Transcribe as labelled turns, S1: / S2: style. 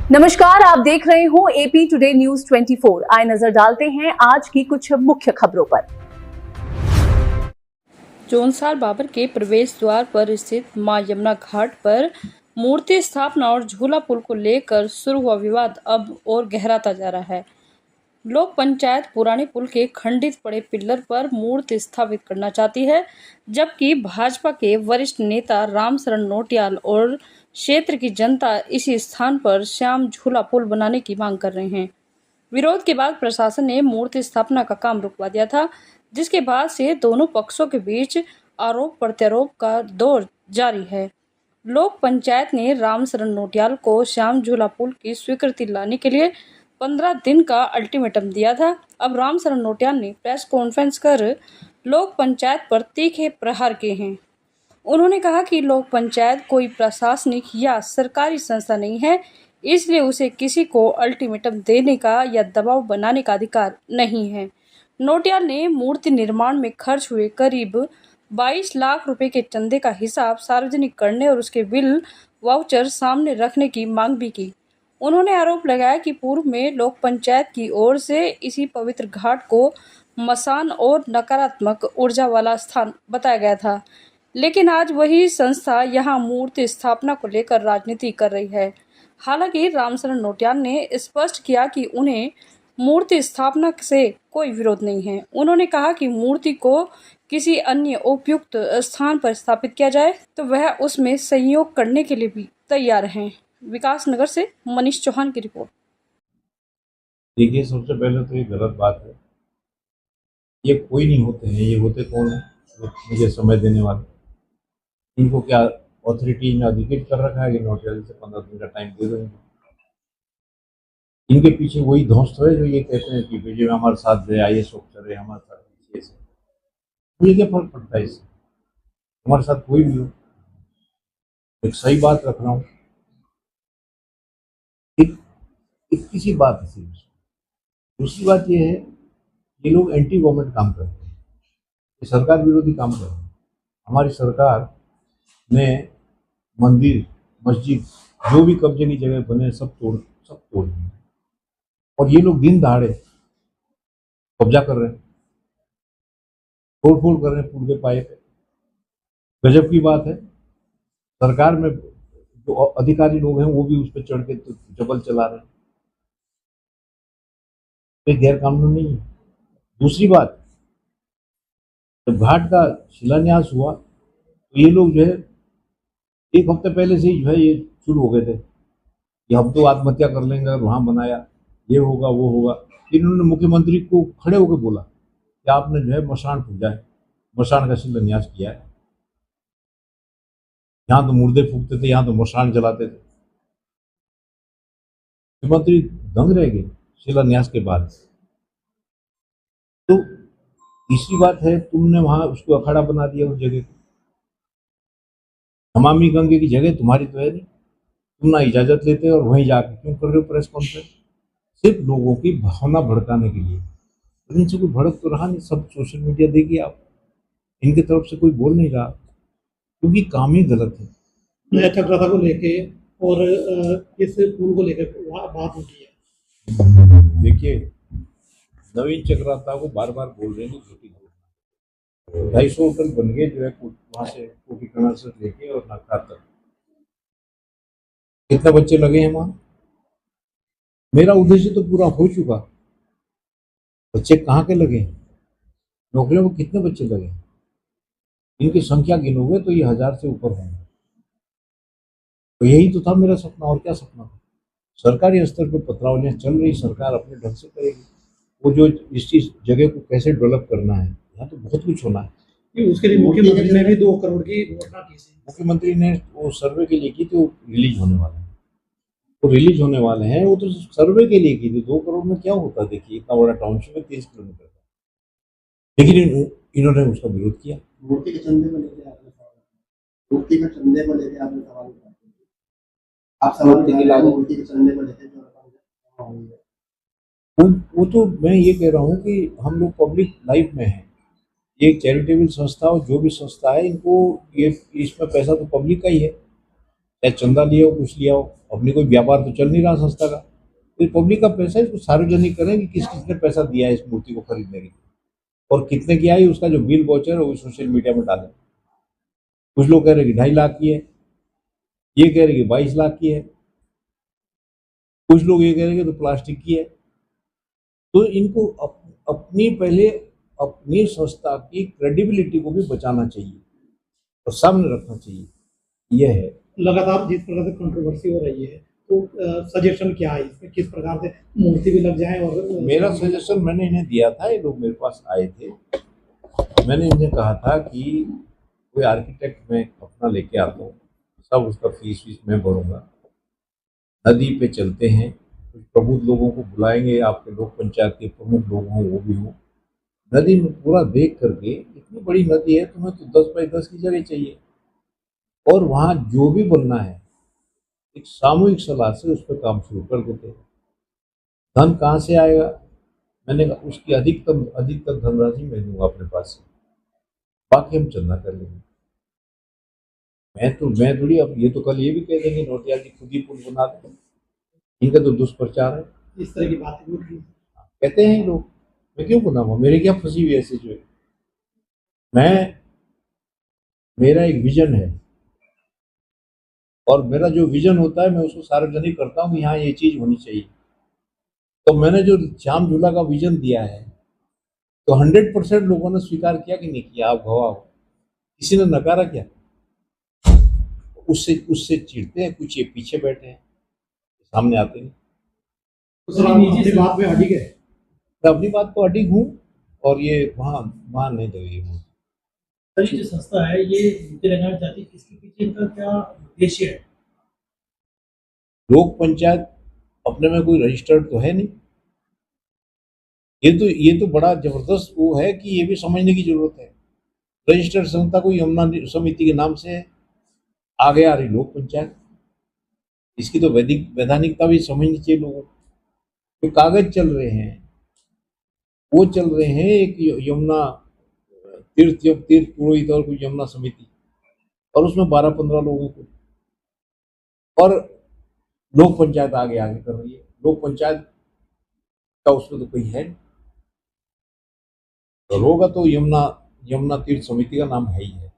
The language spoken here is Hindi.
S1: नमस्कार, आप देख रहे हो एपी टुडे न्यूज 24। आए नजर डालते हैं आज की कुछ मुख्य खबरों पर।
S2: जोनसार बाबर के प्रवेश द्वार पर स्थित मां यमुना घाट पर मूर्ति स्थापना और झूला पुल को लेकर शुरू हुआ विवाद अब और गहराता जा रहा है। लोक पंचायत पुराने पुल के खंडित पड़े पिल्लर पर मूर्ति स्थापित करना चाहती है, जबकि भाजपा के वरिष्ठ नेता रामशरण नोटियाल और क्षेत्र की जनता इसी स्थान पर श्याम झूला पुल बनाने की मांग कर रहे हैं। विरोध के बाद प्रशासन ने मूर्ति स्थापना का काम रुकवा दिया था, जिसके बाद से दोनों पक्षों के बीच आरोप प्रत्यारोप का दौर जारी है। लोक पंचायत ने रामशरण नोटियाल को श्याम झूला पुल की स्वीकृति लाने के लिए 15 दिन का अल्टीमेटम दिया था। अब रामशरण नोटियाल ने प्रेस कॉन्फ्रेंस कर लोक पंचायत पर तीखे प्रहार किए हैं। उन्होंने कहा कि लोक पंचायत कोई प्रशासनिक या सरकारी संस्था नहीं है, इसलिए उसे किसी को अल्टीमेटम देने का या दबाव बनाने का अधिकार नहीं है। नोटियाल ने मूर्ति निर्माण में खर्च हुए करीब 22 लाख रुपए के चंदे का हिसाब सार्वजनिक करने और उसके बिल वाउचर सामने रखने की मांग भी की। उन्होंने आरोप लगाया कि पूर्व में लोक पंचायत की ओर से इसी पवित्र घाट को मसान और नकारात्मक ऊर्जा वाला स्थान बताया गया था, लेकिन आज वही संस्था यहां मूर्ति स्थापना को लेकर राजनीति कर रही है। हालांकि रामशरण नोटियाल ने स्पष्ट किया कि उन्हें मूर्ति स्थापना से कोई विरोध नहीं है। उन्होंने कहा कि मूर्ति को किसी अन्य उपयुक्त स्थान पर स्थापित किया जाए तो वह उसमें सहयोग करने के लिए भी तैयार हैं। विकास नगर से मनीष चौहान की रिपोर्ट।
S3: देखिए, सबसे पहले तो ये गलत बात है। ये कोई नहीं होते हैं, ये होते कौन है? मुझे समय देने वाले। इनको क्या अथॉरिटी ने अधिकृत कर रखा है कि नोटियाल से 15 दिन का टाइम दे दो इनको। इनके पीछे वही दोस्त है जो ये कहते हैं कि बीजेपी हमारे साथ दे, IAS ऑफिसर है हमारे साथ पीछे से। मुझे क्या फर्क पड़ता है इससे? हमारे साथ कोई भी हो, एक सही बात रख रहा हूँ। एक किसी बात है सिर्फ। दूसरी बात ये है, ये लोग एंटी गवर्नमेंट काम करते हैं, ये सरकार विरोधी काम कर रहे हैं। हमारी सरकार ने मंदिर, मस्जिद, जो भी कब्जे की जगह बने सब तोड़ दिए, और ये लोग दिन दहाड़े कब्जा कर रहे हैं, तोड़-फोड़ कर रहे हैं पुल के पाए पे। गजब की बात है, सरकार में जो अधिकारी लोग हैं वो भी उस पर चढ़ के तो जबल चला रहे हैं। ये गैर कानूनी नहीं है। दूसरी बात, जब घाट का शिलान्यास हुआ तो ये लोग जो है 1 हफ्ते पहले से ही जो है ये शुरू हो गए थे कि हम तो आत्महत्या कर लेंगे और वहां बनाया, ये होगा वो होगा। इन्होंने मुख्यमंत्री को खड़े होकर बोला कि आपने जो है मसान पूजा है, मसान का शिलान्यास किया है। यहाँ तो मुर्दे फूकते थे, यहाँ तो मसान जलाते थे। मुख्यमंत्री दंग रह गए शिलान्यास के बाद। तो तीसरी बात है, तुमने वहां उसको अखाड़ा बना दिया उस जगह को। नमामि गंगे की जगह तुम्हारी तो है नहीं, तुम ना इजाजत लेते और वहीं जाके क्यों कर रहे हो प्रेस कॉन्फ्रेंस? सिर्फ लोगों की भावना भड़काने के लिए। तो इनसे कोई भड़क तो रहा नहीं, सब सोशल मीडिया देखिए आप, इनकी तरफ से कोई बोल नहीं रहा, क्योंकि काम ही गलत है।
S4: नया चक्रता को लेके और किस पुल को लेकर बात होती है।
S3: देखिए, नवीन चक्राता को बार बार बोल रहे हैं झूठी घोषणा। 250 होटल बन गए जो है वहां से कोटिकना से लेके और नागदा तक। कितने बच्चे लगे हैं वहां? मेरा उद्देश्य तो पूरा हो चुका। बच्चे कहाँ के लगे हैं? नौकरियों में कितने बच्चे लगे हैं? इनकी संख्या गिनोगे तो ये 1000 से ऊपर होंगे। तो यही तो था मेरा सपना, और क्या सपना था? सरकारी स्तर पर पत्रावलियां चल रही, सरकार अपने ढंग से करेगी। वो जो इस जगह को कैसे डेवलप करना है, यहाँ तो बहुत कुछ होना है।
S4: उसके लिए मुख्यमंत्री ने भी 2 करोड़ की घोषणा की थी।
S3: मुख्यमंत्री ने वो सर्वे के लिए की थी, वो रिलीज होने वाले हैं। वो रिलीज होने वाले हैं, वो तो सर्वे के लिए की थी। 2 करोड़ में क्या होता? देखिए, इतना बड़ा टाउनशिप है 30 किलोमीटर का, लेकिन इन्होंने उसका विरोध किया।
S5: मूर्ति के चंदे को लेकर आपने सवाल, मूर्ति के चंदे को लेकर आपने सवाल किया। आप सवाल मूर्ति के चंदे को लेकर जो
S3: वो तो मैं ये कह रहा हूँ कि हम लोग पब्लिक लाइफ में हैं। ये एक चैरिटेबल संस्था और जो भी संस्था है, इनको ये इसमें पैसा तो पब्लिक का ही है, चाहे चंदा लिया हो कुछ लिया हो, अपनी कोई व्यापार तो चल नहीं रहा संस्था का, तो पब्लिक का पैसा है, इसको सार्वजनिक करें कि किस किसने पैसा दिया है इस मूर्ति को खरीदने के लिए और कितने की आई, उसका जो बिल वाउचर है वो सोशल मीडिया में डालें। कुछ लोग कह रहे हैं कि 2.5 लाख की है, ये कह रहे हैं कि 22 लाख की है, कुछ लोग ये कह रहे हैं कि तो प्लास्टिक की है। तो इनको अपनी पहले अपनी संस्था की क्रेडिबिलिटी को भी बचाना चाहिए और सामने रखना चाहिए। यह है
S4: लगातार जिस प्रकार से कंट्रोवर्सी हो रही है, तो सजेशन क्या है इसमें, किस प्रकार से मूर्ति भी लग जाए? और
S3: मेरा सजेशन मैंने इन्हें दिया था, ये लोग मेरे पास आए थे, मैंने इन्हें कहा था कि कोई आर्किटेक्ट मैं अपना लेके आता हूँ, सब उसका फीस मैं भरूंगा, नदी पे चलते हैं, कुछ प्रबुद्ध लोगों को बुलाएंगे, आपके लोक पंचायत के प्रमुख लोग हों वो भी हों, नदी में पूरा देख करके, इतनी बड़ी नदी है, तुम्हें तो 10 बाई 10 की जगह चाहिए और वहाँ जो भी बनना है एक सामूहिक सलाह से उस पर काम शुरू कर देते हैं। धन कहाँ से आएगा? मैंने कहा उसकी अधिकतम धनराशि मैं दूंगा अपने पास से, बाकी हम चंदा कर लेंगे। मैं थोड़ी, अब ये तो कल ये भी कह देंगे नोटियाल जी खुद ही पुल बना दें, इनका तो दुष्प्रचार है,
S4: इस तरह की बातें भी उठ रही हैं।
S3: कहते हैं ये लोग। मैं क्यों बनाऊंगा, मेरे क्या फंसी हुई ऐसे जो है। मेरा एक विजन है और मेरा जो विजन होता है मैं उसको सार्वजनिक करता हूँ, यहाँ ये चीज होनी चाहिए। तो मैंने जो श्याम झूला का विजन दिया है तो 100% लोगों ने स्वीकार किया कि नहीं किया, आप गवाह हो, किसी ने नकारा क्या? उससे चिढ़ते हैं, कुछ ये पीछे बैठे हैं, सामने आते नहीं।
S4: अपनी बात में अड़ी गए।
S3: मैं अपनी बात को अडिग हूँ और ये वहाँ नहीं लगेगी।
S6: सर ये जो संस्था है ये मूर्ति लगाना चाहती है, इसके पीछे इनका क्या उद्देश्य है?
S3: लोक पंचायत अपने में कोई रजिस्टर्ड तो है नहीं, ये तो बड़ा जबरदस्त वो है कि ये भी समझने की जरूरत है। रजिस्टर्ड संस्था कोई यमुना समिति के नाम से है, आगे आ रही लोक पंचायत, इसकी तो वैधानिकता भी समझनी चाहिए लोगों को। जो कागज चल रहे हैं वो चल रहे हैं एक यमुना तीर्थ पुरोहित और कोई यमुना समिति, और उसमें 12-15 लोगों को, और लोक पंचायत आगे कर रही है। लोक पंचायत का उसमें तो कोई है नहीं, तो होगा तो यमुना तीर्थ समिति का नाम है ही है।